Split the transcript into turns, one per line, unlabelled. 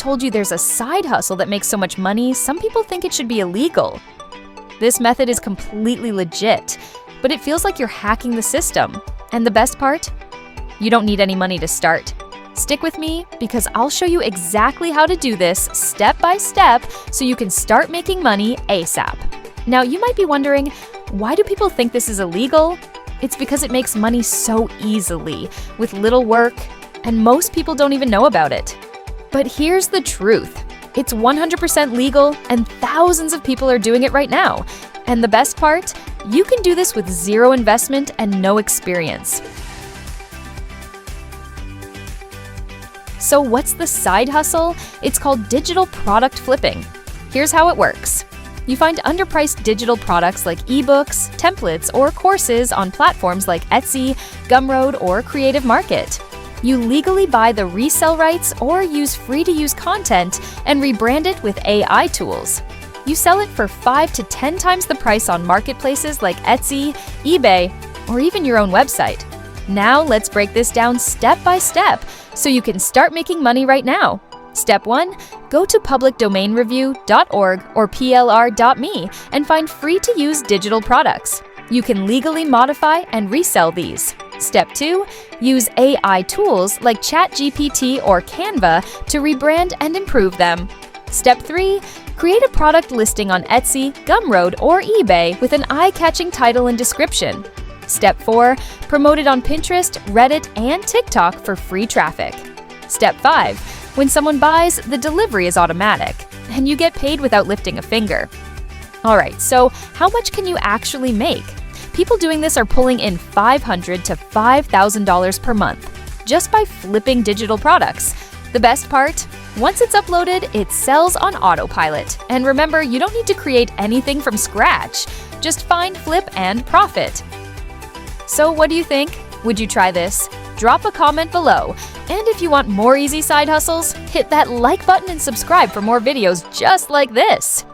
told you there's a side hustle that makes so much money, some people think it should be illegal. This method is completely legit, but it feels like you're hacking the system. And the best part? You don't need any money to start. Stick with me because I'll show you exactly how to do this step by step so you can start making money ASAP. Now, you might be wondering, why do people think this is illegal? It's because it makes money so easily, with little work, and most people don't even know about it. But here's the truth. It's 100% legal, and thousands of people are doing it right now. And the best part? You can do this with zero investment and no experience. So what's the side hustle? It's called digital product flipping. Here's how it works. You find underpriced digital products like ebooks, templates, or courses on platforms like Etsy, Gumroad, or Creative Market. You legally buy the resale rights or use free-to-use content and rebrand it with AI tools. You sell it for 5 to 10 times the price on marketplaces like Etsy, eBay, or even your own website. Now let's break this down step by step so you can start making money right now. Step 1. Go to publicdomainreview.org or plr.me and find free-to-use digital products. You can legally modify and resell these. Step 2. Use AI tools like ChatGPT or Canva to rebrand and improve them. Step 3. Create a product listing on Etsy, Gumroad, or eBay with an eye-catching title and description. Step 4. Promote it on Pinterest, Reddit, and TikTok for free traffic. Step 5. When someone buys, the delivery is automatic, and you get paid without lifting a finger. Alright, so how much can you actually make? People doing this are pulling in $500 to $5,000 per month, just by flipping digital products. The best part? Once it's uploaded, it sells on autopilot. And remember, you don't need to create anything from scratch. Just find, flip, and profit. So what do you think? Would you try this? Drop a comment below. And if you want more easy side hustles, hit that like button and subscribe for more videos just like this.